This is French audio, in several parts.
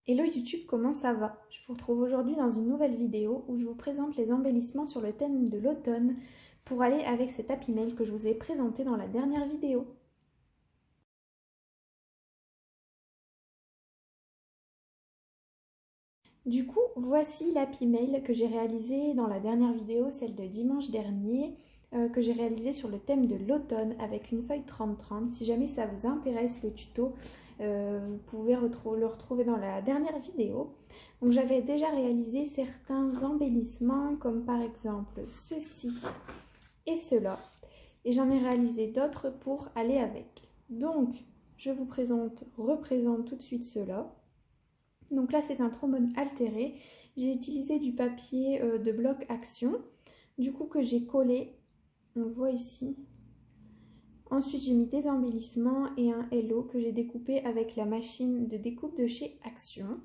Hello YouTube, comment ça va? Je vous retrouve aujourd'hui dans une nouvelle vidéo où je vous présente les embellissements sur le thème de l'automne pour aller avec cet Happy Mail que je vous ai présenté dans la dernière vidéo. Du coup, voici l'Happy Mail que j'ai réalisé dans la dernière vidéo, celle de dimanche dernier, que j'ai réalisé sur le thème de l'automne avec une feuille 30-30. Si jamais ça vous intéresse le tuto, vous pouvez le retrouver dans la dernière vidéo. Donc j'avais déjà réalisé certains embellissements comme par exemple ceci et cela. Et j'en ai réalisé d'autres pour aller avec. Donc je vous représente tout de suite cela. Donc là c'est un trombone altéré. J'ai utilisé du papier de bloc action, du coup que j'ai collé, on le voit ici. Ensuite j'ai mis des embellissements et un hello que j'ai découpé avec la machine de découpe de chez Action.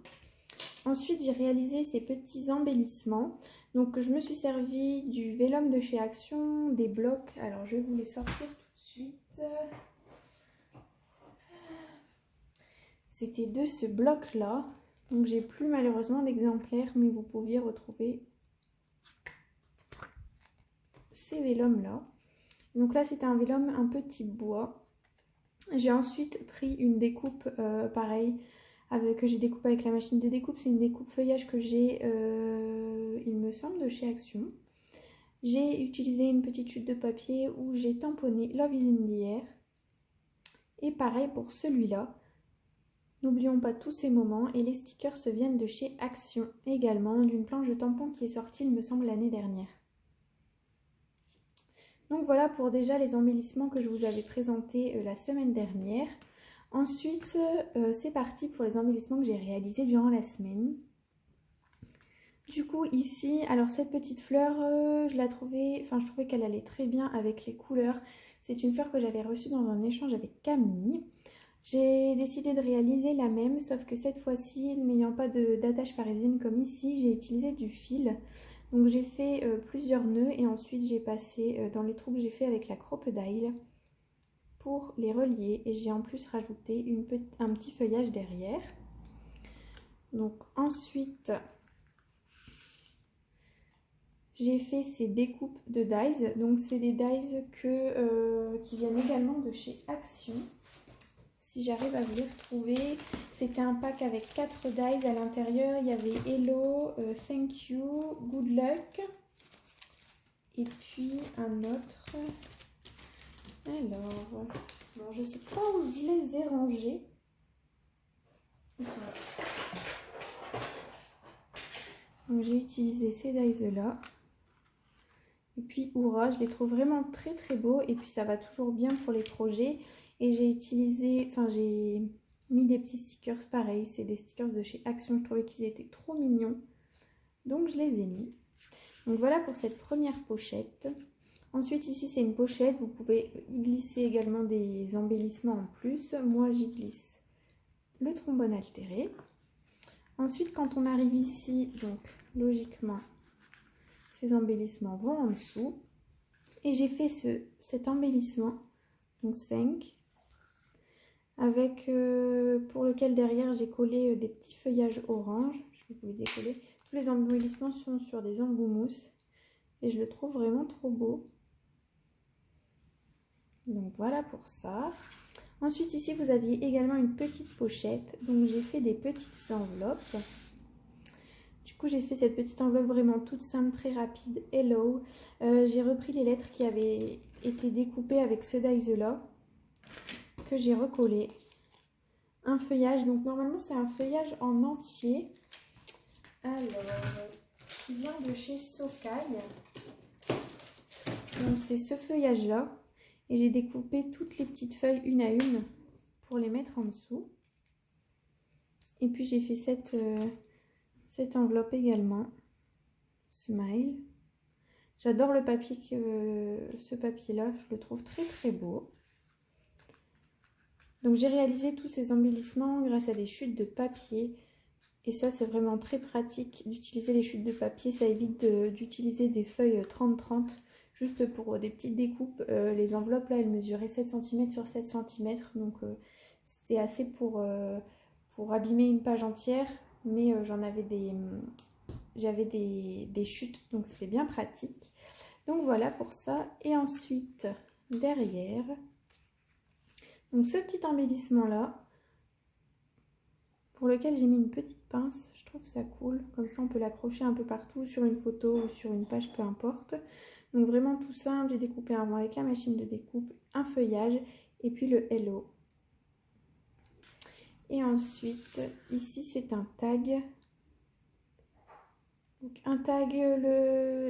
Ensuite j'ai réalisé ces petits embellissements. Donc je me suis servi du vélum de chez Action, des blocs. Alors je vais vous les sortir tout de suite. C'était de ce bloc là. Donc j'ai plus malheureusement d'exemplaires, mais vous pouviez retrouver ces vélums là. Donc là c'était un vélum un peu type bois. J'ai ensuite pris une découpe pareil, que j'ai découpé avec la machine de découpe. C'est une découpe feuillage que j'ai, il me semble, de chez Action. J'ai utilisé une petite chute de papier où j'ai tamponné Love is in the air. Et pareil pour celui-là. N'oublions pas tous ces moments, et les stickers se viennent de chez Action également, d'une planche de tampon qui est sortie, il me semble, l'année dernière. Donc voilà pour déjà les embellissements que je vous avais présentés la semaine dernière. Ensuite, c'est parti pour les embellissements que j'ai réalisés durant la semaine. Du coup, ici, alors cette petite fleur, je trouvais qu'elle allait très bien avec les couleurs. C'est une fleur que j'avais reçue dans un échange avec Camille. J'ai décidé de réaliser la même, sauf que cette fois-ci, n'ayant pas d'attache parisienne comme ici, j'ai utilisé du fil. Donc j'ai fait plusieurs nœuds et ensuite j'ai passé dans les trous que j'ai fait avec la crocodile pour les relier. Et j'ai en plus rajouté un petit feuillage derrière. Donc ensuite, j'ai fait ces découpes de dies. Donc c'est des dies qui viennent également de chez Action. Si j'arrive à vous les retrouver, c'était un pack avec 4 dies à l'intérieur. Il y avait Hello, Thank You, Good Luck. Et puis un autre. Alors, bon, je ne sais pas où je les ai rangés. Donc j'ai utilisé ces dies là. Et puis Oura, je les trouve vraiment très très beaux. Et puis ça va toujours bien pour les projets. Et j'ai mis des petits stickers pareils. C'est des stickers de chez Action. Je trouvais qu'ils étaient trop mignons. Donc je les ai mis. Donc voilà pour cette première pochette. Ensuite ici c'est une pochette. Vous pouvez y glisser également des embellissements en plus. Moi j'y glisse le trombone altéré. Ensuite quand on arrive ici, donc logiquement ces embellissements vont en dessous. Et j'ai fait cet embellissement, donc 5. Avec pour lequel derrière j'ai collé des petits feuillages orange. Je vais vous les décoller. Tous les embellissements sont sur des embouts mousse et je le trouve vraiment trop beau. Donc voilà pour ça. Ensuite ici vous aviez également une petite pochette, donc j'ai fait des petites enveloppes. Du coup j'ai fait cette petite enveloppe vraiment toute simple, très rapide, Hello. J'ai repris les lettres qui avaient été découpées avec ce die là, que j'ai recollé. Un feuillage, donc normalement c'est un feuillage en entier. Alors, qui vient de chez Sokai. Donc c'est ce feuillage là. Et j'ai découpé toutes les petites feuilles une à une pour les mettre en dessous. Et puis j'ai fait cette enveloppe également. Smile. J'adore le papier, ce papier là, je le trouve très très beau. Donc j'ai réalisé tous ces embellissements grâce à des chutes de papier. Et ça c'est vraiment très pratique d'utiliser les chutes de papier. Ça évite d'utiliser des feuilles 30-30 juste pour des petites découpes. Les enveloppes là elles mesuraient 7 cm sur 7 cm. Donc c'était assez pour abîmer une page entière. mais j'avais des chutes, donc c'était bien pratique. Donc voilà pour ça. Et ensuite, derrière, donc ce petit embellissement là, pour lequel j'ai mis une petite pince, je trouve ça cool. Comme ça, on peut l'accrocher un peu partout, sur une photo ou sur une page, peu importe. Donc vraiment tout simple, j'ai découpé un rond avec la machine de découpe, un feuillage et puis le hello. Et ensuite, ici c'est un tag. Donc un tag,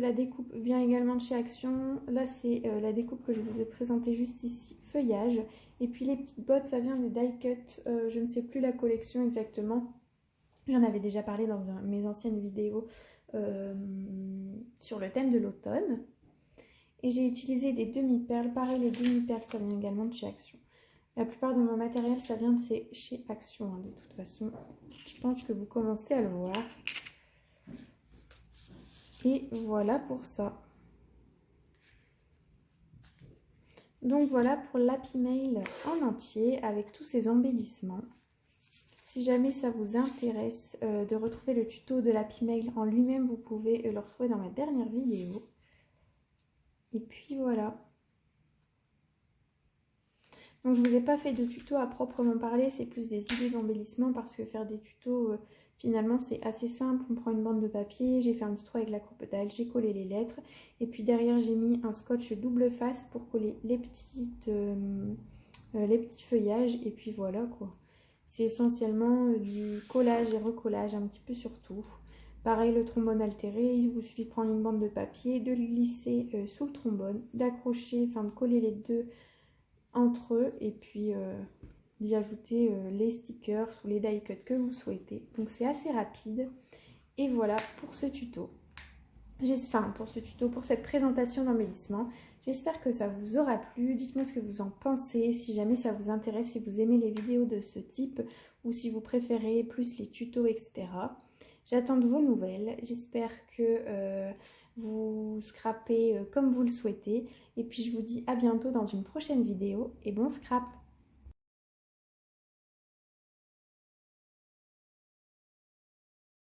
la découpe vient également de chez Action. Là c'est la découpe que je vous ai présentée juste ici, feuillage. Et puis les petites bottes, ça vient des die cut, je ne sais plus la collection exactement. J'en avais déjà parlé dans mes anciennes vidéos sur le thème de l'automne. Et j'ai utilisé des demi-perles. Pareil, les demi-perles, ça vient également de chez Action. La plupart de mon matériel, ça vient de chez Action, hein, de toute façon. Je pense que vous commencez à le voir. Et voilà pour ça. Donc voilà pour l'Happy Mail en entier avec tous ces embellissements. Si jamais ça vous intéresse de retrouver le tuto de l'Happy Mail en lui-même, vous pouvez le retrouver dans ma dernière vidéo. Et puis voilà. Donc je ne vous ai pas fait de tuto à proprement parler, c'est plus des idées d'embellissement parce que faire des tutos, finalement c'est assez simple. On prend une bande de papier, j'ai fait un petit trou avec la crocodile, j'ai collé les lettres. Et puis derrière j'ai mis un scotch double face pour coller les petits feuillages. Et puis voilà quoi. C'est essentiellement du collage et recollage un petit peu sur tout. Pareil, le trombone altéré, il vous suffit de prendre une bande de papier, de le glisser sous le trombone, d'accrocher, enfin de coller les deux entre eux et puis d'y ajouter les stickers ou les die cuts que vous souhaitez. Donc c'est assez rapide. Et voilà pour ce tuto. Pour cette présentation d'embellissement. J'espère que ça vous aura plu. Dites-moi ce que vous en pensez, si jamais ça vous intéresse, si vous aimez les vidéos de ce type ou si vous préférez plus les tutos, etc. J'attends de vos nouvelles. J'espère que vous scrapez comme vous le souhaitez. Et puis je vous dis à bientôt dans une prochaine vidéo et bon scrap!